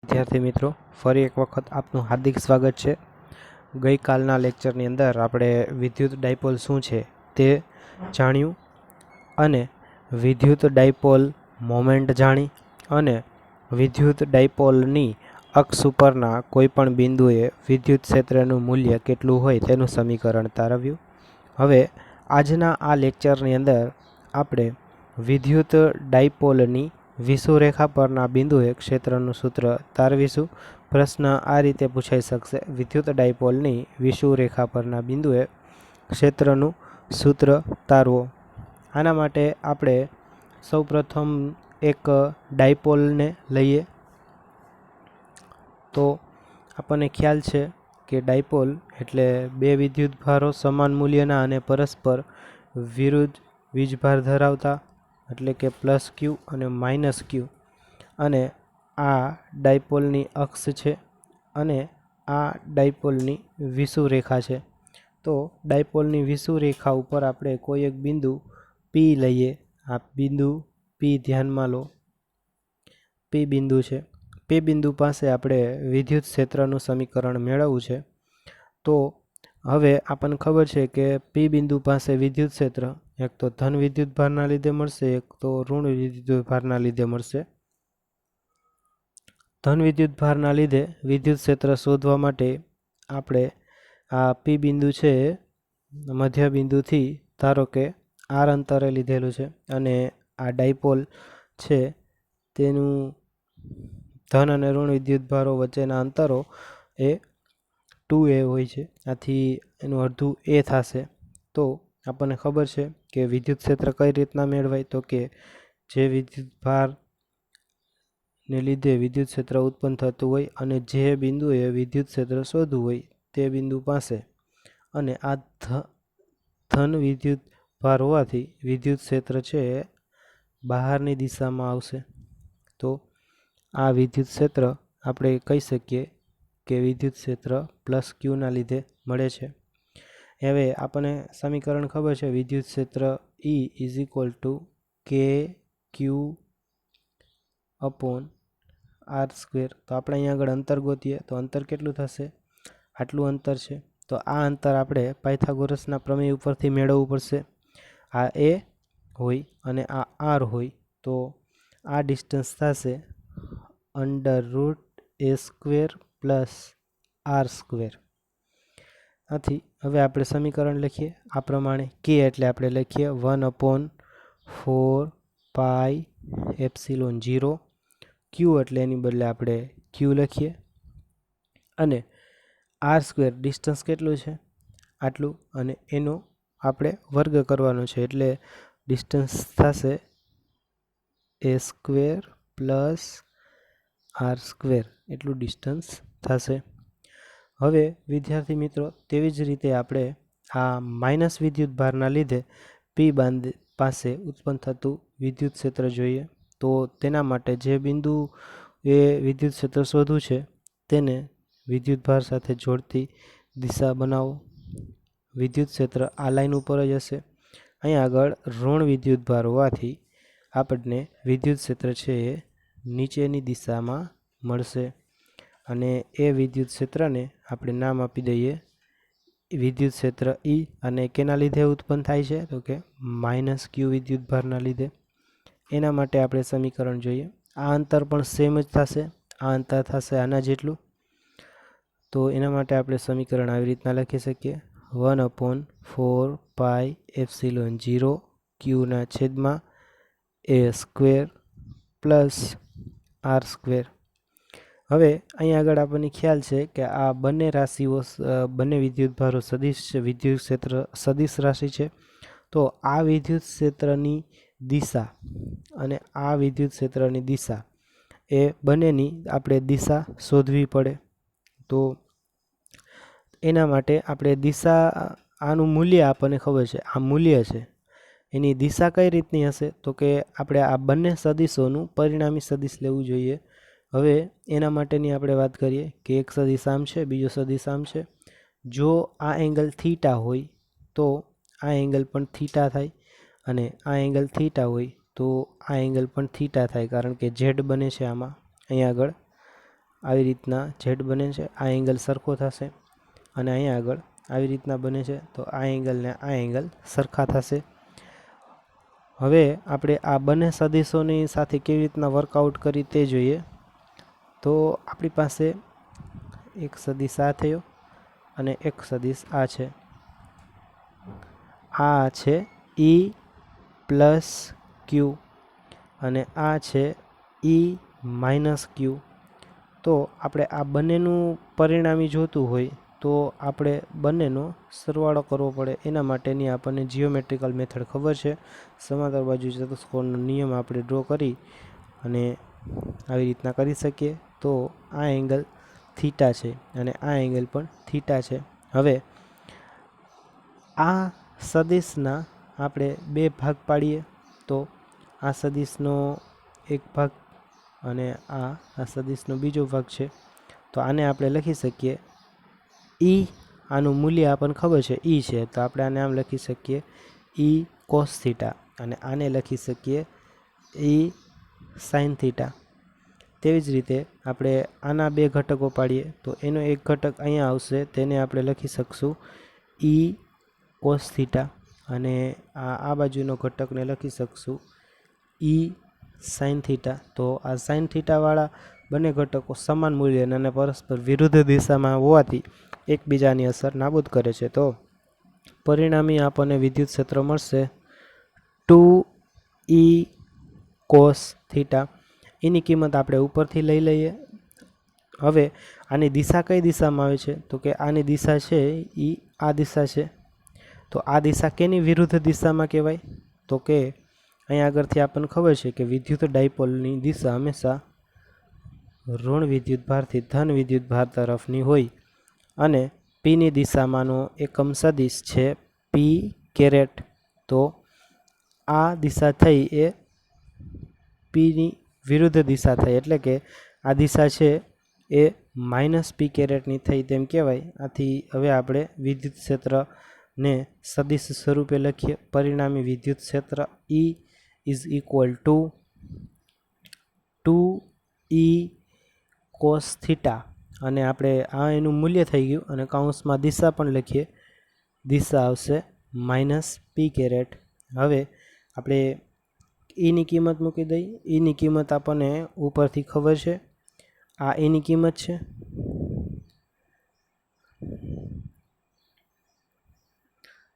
વિદ્યાર્થી મિત્રો, ફરી એક વખત આપનું હાર્દિક સ્વાગત છે. ગઈકાલના લેક્ચરની અંદર આપણે વિદ્યુત ડાયપોલ શું છે તે જાણ્યું અને વિદ્યુત ડાયપોલ મોમેન્ટ જાણી અને વિદ્યુત ડાયપોલની અક્ષ ઉપરના કોઈપણ બિંદુએ વિદ્યુત ક્ષેત્રનું મૂલ્ય કેટલું હોય તેનું સમીકરણ તારવ્યું. હવે આજના આ લેક્ચરની અંદર આપણે વિદ્યુત ડાયપોલની વિષુવરેખા પરના બિંદુએ ક્ષેત્રનું સૂત્ર તારવીશું. પ્રશ્ન આ રીતે પૂછાઈ શકશે: વિદ્યુત ડાયપોલની વિષુવરેખા પરના બિંદુએ ક્ષેત્રનું સૂત્ર તારવો. આના માટે આપણે સૌપ્રથમ એક ડાયપોલને લઈએ. તો આપણને ખ્યાલ છે કે ડાયપોલ એટલે બે વિદ્યુતભારો સમાન મૂલ્યના અને પરસ્પર વિરુદ્ધ વીજભાર ધરાવતા, એટલે કે પ્લસ ક્યુ અને માઇનસ ક્યુ. અને આ ડાયપોલની અક્ષ છે અને આ ડાયપોલની વિષુવરેખા છે. તો ડાયપોલની વિષુવરેખા ઉપર આપણે કોઈ એક બિંદુ પી લઈએ. આ બિંદુ પી ધ્યાનમાં લો. પી બિંદુ છે. પી બિંદુ પાસે આપણે વિદ્યુત ક્ષેત્રનું સમીકરણ મેળવવું છે. તો હવે આપણને ખબર છે કે પી બિંદુ પાસે વિદ્યુત ક્ષેત્ર એક તો ધન વિદ્યુતભારના લીધે મળશે, એક તો ઋણ વિદ્યુતભારના લીધે મળશે. ધન વિદ્યુતભારના લીધે વિદ્યુત ક્ષેત્ર શોધવા માટે આપણે આ પી બિંદુ છે મધ્ય બિંદુથી ધારો કે આર અંતરે લીધેલું છે અને આ ડાયપોલ છે તેનું ધન અને ઋણ વિદ્યુતભારો વચ્ચેના અંતરો એ 2a હોય છે. આથી એનું અડધું એ થશે. તો આપણને ખબર છે કે વિદ્યુત ક્ષેત્ર કઈ રીતના મેળવાય, તો કે જે વિદ્યુતભાર ને લીધે વિદ્યુત ક્ષેત્ર ઉત્પન્ન થતું હોય અને જે બિંદુએ વિદ્યુત ક્ષેત્ર શોધવું હોય તે બિંદુ પાસે, અને આ ધન વિદ્યુત ભાર હોવાથી વિદ્યુત ક્ષેત્ર છે બહારની દિશામાં આવશે. તો આ વિદ્યુત ક્ષેત્ર આપણે કહી શકીએ કે વિદ્યુત ક્ષેત્ર પ્લસ ક્યુના લીધે મળે છે. હવે આપણને સમીકરણ ખબર છે વિદ્યુત ક્ષેત્ર E ઇઝ ઇક્વલ ટુ કે ક્યુ અપોન આર સ્ક્વેર. તો આપણે અહીંયા આગળ અંતર ગોતીએ તો અંતર કેટલું થશે? આટલું અંતર છે. તો આ અંતર આપણે પાયથાગોરસના પ્રમેય ઉપરથી મેળવવું પડશે. આ એ હોય અને આ આર હોય, તો આ ડિસ્ટન્સ થશે √a² પ્લસ r². આથી હવે આપણે સમીકરણ લખીએ આ પ્રમાણે. કે એટલે આપણે લખીએ 1/4πε0. ક્યુ એટલે એની બદલે આપણે ક્યુ લખીએ અને r² ડિસ્ટન્સ કેટલું છે? આટલું, અને એનો આપણે વર્ગ કરવાનો છે એટલે ડિસ્ટન્સ થશે a² પ્લસ r². એટલું ડિસ્ટન્સ થશે. હવે વિદ્યાર્થી મિત્રો, તેવી જ રીતે આપણે આ માઇનસ વિદ્યુત ભારના લીધે પી પાસે ઉત્પન્ન થતું વિદ્યુત ક્ષેત્ર જોઈએ. તો તેના માટે જે બિંદુ એ વિદ્યુત ક્ષેત્ર શોધવું છે તેને વિદ્યુતભાર સાથે જોડતી દિશા બનાવો. વિદ્યુત ક્ષેત્ર આ લાઈન ઉપર જ હશે. અહીંયા આગળ ઋણ વિદ્યુતભાર હોવાથી આપણને વિદ્યુત ક્ષેત્ર છે એ નીચેની દિશામાં મળશે. અને એ વિદ્યુત ક્ષેત્રને આપણે નામ આપી દઈએ વિદ્યુત ક્ષેત્ર E. અને કેના લીધે ઉત્પન્ન થાય છે? તો કે માઇનસ ક્યુ વિદ્યુતભારના લીધે. એના માટે આપણે સમીકરણ જોઈએ. આ અંતર પણ સેમ જ થશે. આ અંતર થશે આના જેટલું. તો એના માટે આપણે સમીકરણ આવી રીતના લખી શકીએ: 1/4πε0 ક્યુના છેદમાં a² પ્લસ r². હવે અહીંયા આગળ આપણને ખ્યાલ છે કે આ બંને રાશિઓ બંને વિદ્યુતભારો સદિશ વિદ્યુત ક્ષેત્ર સદિશ રાશિ છે. તો આ વિદ્યુત ક્ષેત્રની દિશા અને આ વિદ્યુત ક્ષેત્રની દિશા એ બંનેની આપણે દિશા શોધવી પડે. તો એના માટે આપણે દિશા, આનું મૂલ્ય આપણને ખબર છે, આ મૂલ્ય છે. એની દિશા કઈ રીતની હશે? તો કે આપણે આ બંને સદિશોનું પરિણામી સદિશ લેવું જોઈએ. હવે એના માટેની આપણે વાત કરીએ કે એક સદિશ આમ છે, બીજો સદિશ આમ છે. જો આ એંગલ થીટા હોય તો આ એંગલ પણ થીટા થાય, અને આ એંગલ થીટા હોય તો આ એંગલ પણ થીટા થાય, કારણ કે ઝેડ બને છે આમાં અહીંયા આગળ. આવી રીતના ઝેડ બને છે, આ એંગલ સરખો થશે. અને અહીંયા આગળ આવી રીતના બને છે, તો આ એંગલ ને આ એંગલ સરખા થશે. હવે આપણે આ બંને સદિશોની સાથે કેવી રીતના વર્કઆઉટ કરી તે જોઈએ. તો આપણી પાસે એક સદિશ આ થયો અને એક સદિશ આ છે. આ છે E પ્લસ ક્યુ અને આ છે E માઇનસ ક્યુ. તો આપણે આ બંનેનું પરિણામી જોતું હોય તો આપણે બંનેનો સરવાળો કરવો પડે. એના માટેની આપણને જિયોમેટ્રિકલ મેથડ ખબર છે. સમાંતર બાજુ ચતુષ્કોણનો નિયમ આપણે ડ્રો કરી અને આવી રીતના કરી શકીએ. તો આ એંગલ થીટા છે અને આ એંગલ પણ થીટા છે. હવે આ સદિશના આપણે બે ભાગ પાડીએ. તો આ સદિશનો એક ભાગ અને આ સદિશનો બીજો ભાગ છે. તો આને આપણે લખી શકીએ E. આનું મૂલ્ય આપણને ખબર છે E છે, તો આપણે આને આમ લખી શકીએ E કોસ થીટા અને આને લખી શકીએ E સાઇન થીટા. તેવી જ રીતે આપણે આના બે ઘટકો પાડીએ. તો એનો એક ઘટક અહીંયા આવશે, તેને આપણે લખી શકશું E કોસ થીટા અને આ બાજુનો ઘટકને લખી શકશું E સાઇન થીટા. તો આ સાઇન થીટાવાળા બંને ઘટકો સમાન મૂલ્યના અને પરસ્પર વિરુદ્ધ દિશામાં હોવાથી એકબીજાની અસર નાબૂદ કરે છે. તો પરિણામી આપણને વિદ્યુત ક્ષેત્ર મળશે 2E કોસ થીટા. એની કિંમત આપણે ઉપરથી લઈ લઈએ. હવે આની દિશા કઈ દિશામાં આવે છે? તો કે આની દિશા છે એ આ દિશા છે. તો આ દિશા કેની વિરુદ્ધ દિશામાં કહેવાય? તો કે અહીંયા આગળથી આપણને ખબર છે કે વિદ્યુત ડાયપોલની દિશા હંમેશા ઋણ વિદ્યુત ભારથી ધન વિદ્યુત ભાર તરફની હોય અને પીની દિશામાંનો એકમ સદિશ છે પી કેરેટ. તો આ દિશા થઈ એ પીની વિરુદ્ધ દિશા થઈ, એટલે કે આ દિશા છે એ માઇનસ પી કેરેટની થઈ તેમ કહેવાય. આથી હવે આપણે વિદ્યુત ક્ષેત્રને સદિશ સ્વરૂપે લખીએ. પરિણામી વિદ્યુત ક્ષેત્ર E is equal to 2E cos theta અને આપણે આ એનું મૂલ્ય થઈ ગયું અને કૌંસમાં દિશા પણ લખીએ. દિશા આવશે માઇનસ પી કેરેટ. હવે આપણે એની કિંમત મૂકી દઈ. એની કિંમત આપણને ઉપરથી ખબર છે. આ એની કિંમત છે.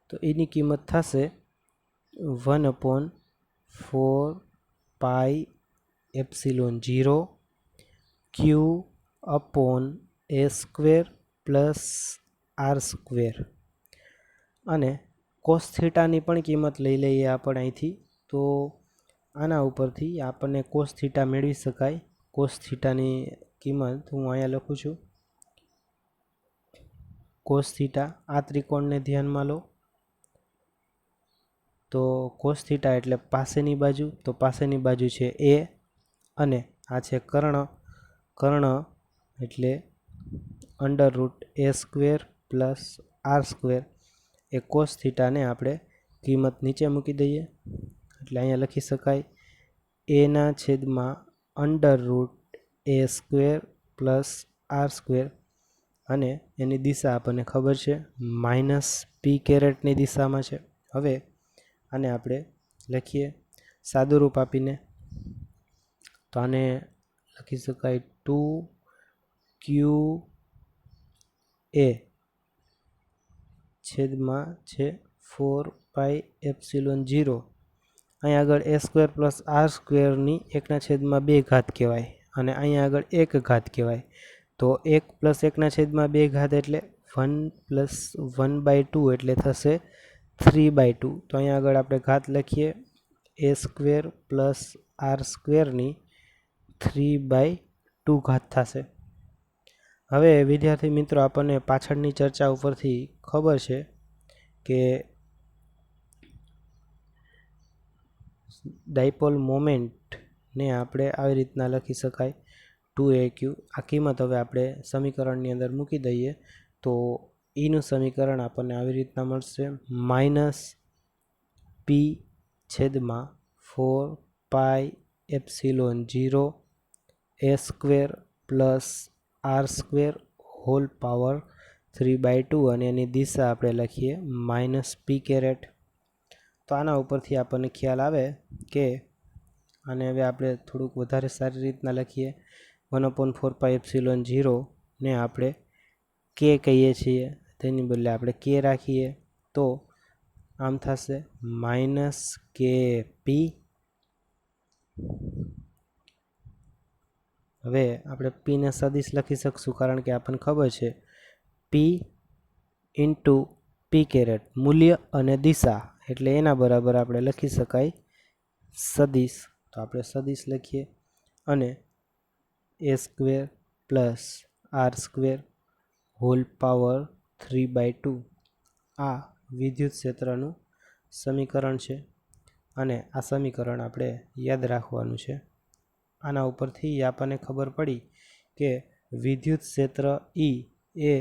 તો એની કિંમત થશે 1/4πε0 ક્યુ અપોન એ સ્ક્વેર પ્લસ આર સ્ક્વેર. અને કોસ થીટાની પણ કિંમત લઈ લઈએ આપણે અહીંથી. તો આના ઉપરથી આપણને કોસ થીટા મેળવી શકાય. કોસ થીટાની કિંમત હું અહીંયા લખું છું. કોસ થીટા આ ત્રિકોણને ધ્યાનમાં લો. તો કોસ થીટા એટલે પાસેની બાજુ. તો પાસેની બાજુ છે એ અને આ છે કર્ણ. કર્ણ એટલે √a² પ્લસ આર સ્ક્વેર. એ કોસ થીટાને આપણે કિંમત નીચે મૂકી દઈએ. એટલે અહીંયા લખી શકાય એના છેદમાં √a² પ્લસ આર સ્ક્વેર અને એની દિશા આપણને ખબર છે માઇનસ પી કેરેટની દિશામાં છે. હવે આને આપણે લખીએ સાદુરૂપ આપીને. તો આને લખી શકાય 2QA છેદમાં છે 4πε0. અહીંયા આગળ a² પ્લસ આર સ્ક્વેરની 1/2 ઘાત કહેવાય અને અહીંયા આગળ 1 ઘાત કહેવાય. તો 1 + 1/2 ઘાત એટલે 1 + 1/2 એટલે થશે 3/2. તો અહીંયા આગળ આપણે ઘાત લખીએ a² પ્લસ આર સ્ક્વેરની 3/2 ઘાત થશે. હવે વિદ્યાર્થી મિત્રો, આપણને પાછળની ચર્ચા ઉપરથી ખબર છે કે ડાયપોલ મોમેન્ટને આપણે આવી રીતના લખી શકાય 2aq. આ કિંમત હવે આપણે સમીકરણની અંદર મૂકી દઈએ. તો એનું સમીકરણ આપણને આવી રીતના મળશે -p/4πε0 a² plus r² whole power 3/2 અને એની દિશા આપણે લખીએ -p કેરેટ. તો આના ઉપરથી આપણને ખ્યાલ આવે કે આને હવે આપણે થોડુંક વધારે સારી રીતના લખીએ 1/4πε0 ને આપણે કે કહીએ છીએ, તેની બદલે આપણે કે રાખીએ તો આમ થશે -kp. હવે આપણે p ને સદિશ લખી શકશું કારણ કે આપણને ખબર છે p ઇન્ટુ p કેરેટ મૂલ્ય અને દિશા એટલે એના બરાબર આપણે લખી શકાય સદિશ. તો આપણે સદિશ લખીએ અને a² + r² હોલ પાવર 3/2 આ વિદ્યુત ક્ષેત્રનું સમીકરણ છે અને આ સમીકરણ આપણે યાદ રાખવાનું છે. આના ઉપરથી આપણને ખબર પડી કે વિદ્યુત ક્ષેત્ર E એ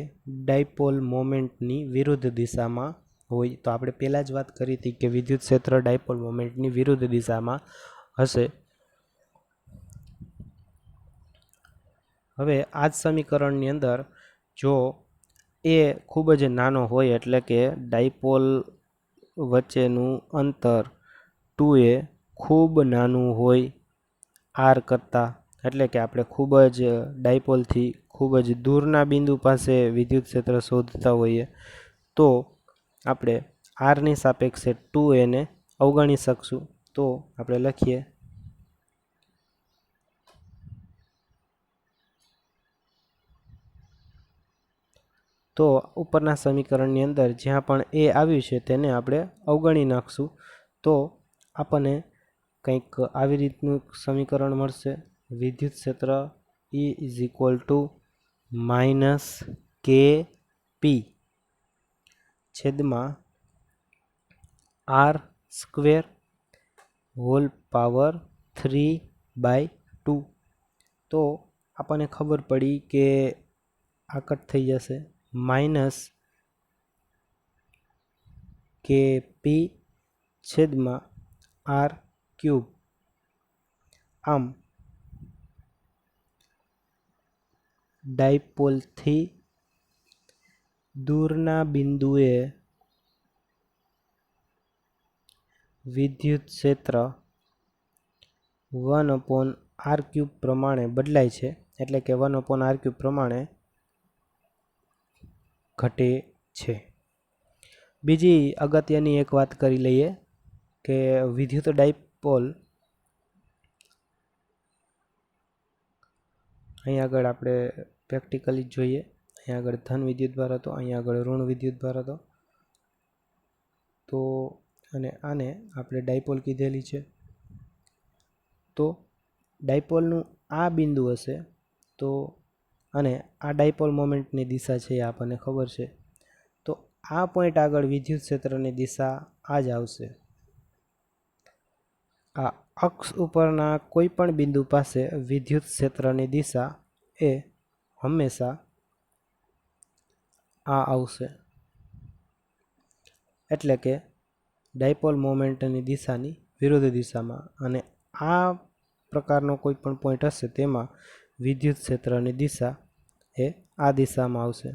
ડાયપોલ મોમેન્ટની વિરુદ્ધ દિશામાં હોય. તો આપણે પહેલાં જ વાત કરી હતી કે વિદ્યુત ક્ષેત્ર ડાયપોલ મોમેન્ટની વિરુદ્ધ દિશામાં હશે. હવે આ જ સમીકરણની અંદર જો એ ખૂબ જ નાનો હોય એટલે કે ડાયપોલ વચ્ચેનું અંતર 2a ખૂબ નાનું હોય r કરતાં, એટલે કે આપણે ખૂબ જ ડાયપોલથી ખૂબ જ દૂરના બિંદુ પાસે વિદ્યુત ક્ષેત્ર શોધતા હોઈએ તો આપણે આરની સાપેક્ષે 2a ને અવગણી શકશું. તો આપણે લખીએ તો ઉપરના સમીકરણની અંદર જ્યાં પણ એ આવ્યું છે તેને આપણે અવગણી નાખશું તો આપણને કંઈક આવી રીતનું સમીકરણ મળશે. વિદ્યુત ક્ષેત્ર E = -kp છેદમાં r² હોલ પાવર 3/2. તો આપણને ખબર પડી કે આ કટ થઈ જશે -kp છેદમાં r³. આમ ડાયપોલથી દૂરના બિંદુએ વિદ્યુત ક્ષેત્ર 1/r³ પ્રમાણે બદલાય છે, એટલે કે 1/r³ પ્રમાણે ઘટે છે. બીજી અગત્યની એક વાત કરી લઈએ કે વિદ્યુત ડાયપોલ અહીં આગળ આપણે પ્રેક્ટિકલી જોઈએ. અહીં આગળ ધન વિદ્યુતભાર હતો, અહીં આગળ ઋણ વિદ્યુતભાર હતો. તો અને આને આપણે ડાયપોલ કીધેલી છે. તો ડાયપોલનું આ બિંદુ હશે તો અને આ ડાયપોલ મોમેન્ટની દિશા છે એ આપણને ખબર છે. તો આ પોઈન્ટ આગળ વિદ્યુત ક્ષેત્રની દિશા આ જ આવશે. આ અક્ષ ઉપરના કોઈ પણ બિંદુ પાસે વિદ્યુત ક્ષેત્રની દિશા એ હંમેશા આ આવશે, એટલે કે ડાયપોલ મોમેન્ટની દિશાની વિરુદ્ધ દિશામાં. અને આ પ્રકારનો કોઈ પણ પોઈન્ટ હશે તેમાં વિદ્યુત ક્ષેત્રની દિશા એ આ દિશામાં આવશે.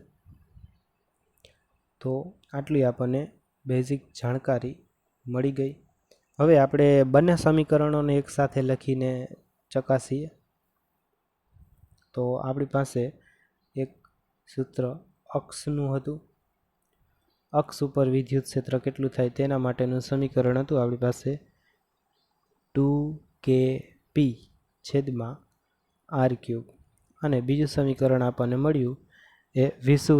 તો આટલી આપણને બેઝિક જાણકારી મળી ગઈ. હવે આપણે બંને સમીકરણોને એકસાથે લખીને ચકાસીએ. તો આપણી પાસે એક સૂત્ર અક્ષનું હતું. અક્ષ ઉપર વિદ્યુત ક્ષેત્ર કેટલું થાય તેના માટેનું સમીકરણ હતું આપણી પાસે 2kp છેદમાં r³. અને બીજું સમીકરણ આપણને મળ્યું એ વિષુવ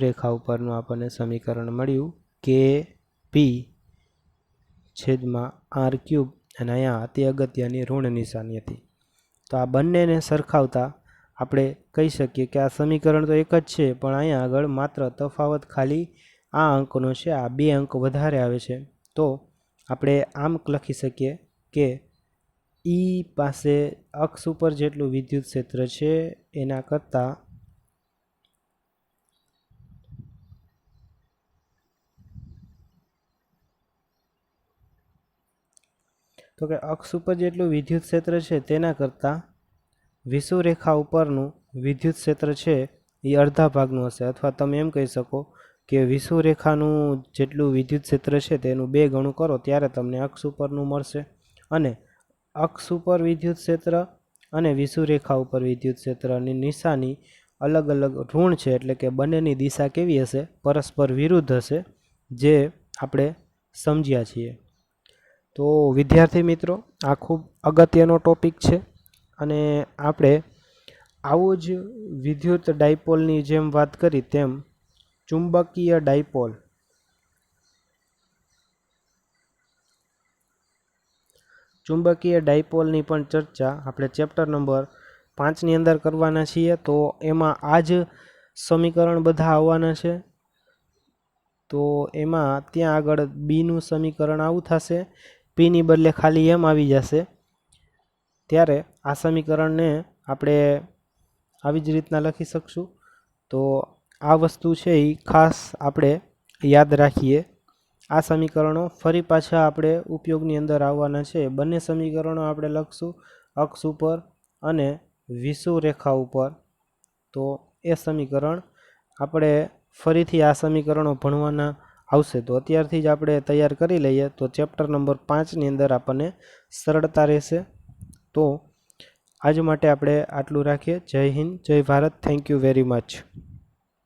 રેખા ઉપરનું આપણને સમીકરણ મળ્યું kp છેદમાં r³. અને અહીંયા અતિ અગત્યની ઋણ નિશાની હતી. તો આ બંનેને સરખાવતા આપણે કહી શકીએ કે આ સમીકરણ તો એક જ છે, પણ અહીંયા આગળ માત્ર તફાવત ખાલી આ અંકનો છે, આ 2 અંક વધારે આવે છે. તો આપણે આમ લખી શકીએ કે E પાસે અક્ષ ઉપર જેટલું વિદ્યુત ક્ષેત્ર છે એના કરતાં તો કે અક્ષ ઉપર જેટલું વિદ્યુત ક્ષેત્ર છે તેના કરતાં વિષુવરેખા ઉપરનું વિદ્યુત ક્ષેત્ર છે એ અડધા ભાગનું હશે, અથવા તમે એમ કહી શકો કે વિષુવરેખાનું જેટલું વિદ્યુત ક્ષેત્ર છે તેનું 2 ગણું કરો ત્યારે તમને અક્ષ ઉપરનું મળશે. અને અક્ષ ઉપર વિદ્યુત ક્ષેત્ર અને વિષુવરેખા ઉપર વિદ્યુત ક્ષેત્રની નિશાની અલગ અલગ ઋણ છે, એટલે કે બંનેની દિશા કેવી હશે? પરસ્પર વિરુદ્ધ હશે, જે આપણે સમજ્યા છીએ. તો વિદ્યાર્થી મિત્રો, આ ખૂબ અગત્યનો ટોપિક છે અને આપણે આવું જ વિદ્યુત ડાયપોલની જેમ વાત કરી તેમ ચુંબકીય ડાયપોલની પણ ચર્ચા આપણે ચેપ્ટર નંબર 5ની અંદર કરવાના છીએ. તો એમાં આ જ સમીકરણ બધા આવવાના છે. તો એમાં ત્યાં આગળ બીનું સમીકરણ આવું થશે, પીની બદલે ખાલી એમ આવી જશે. ત્યારે આ સમીકરણને આપણે આવી જ રીતના લખી શકશું. તો આ વસ્તુ છે એ ખાસ આપણે યાદ રાખીએ. આ સમીકરણો ફરી પાછા આપણે ઉપયોગની અંદર આવવાના છે. બંને સમીકરણો આપણે લખશું અક્ષ ઉપર અને વિષુવરેખા ઉપર. તો એ સમીકરણ આપણે ફરીથી આ સમીકરણો ભણવાના આવશે. તો અત્યારથી જ આપણે તૈયાર કરી લઈએ તો ચેપ્ટર નંબર 5ની અંદર આપણને સરળતા રહેશે. તો આજ માટે આપણે આટલું રાખીએ. જય હિન્દ, જય Bharat. Thank you very much.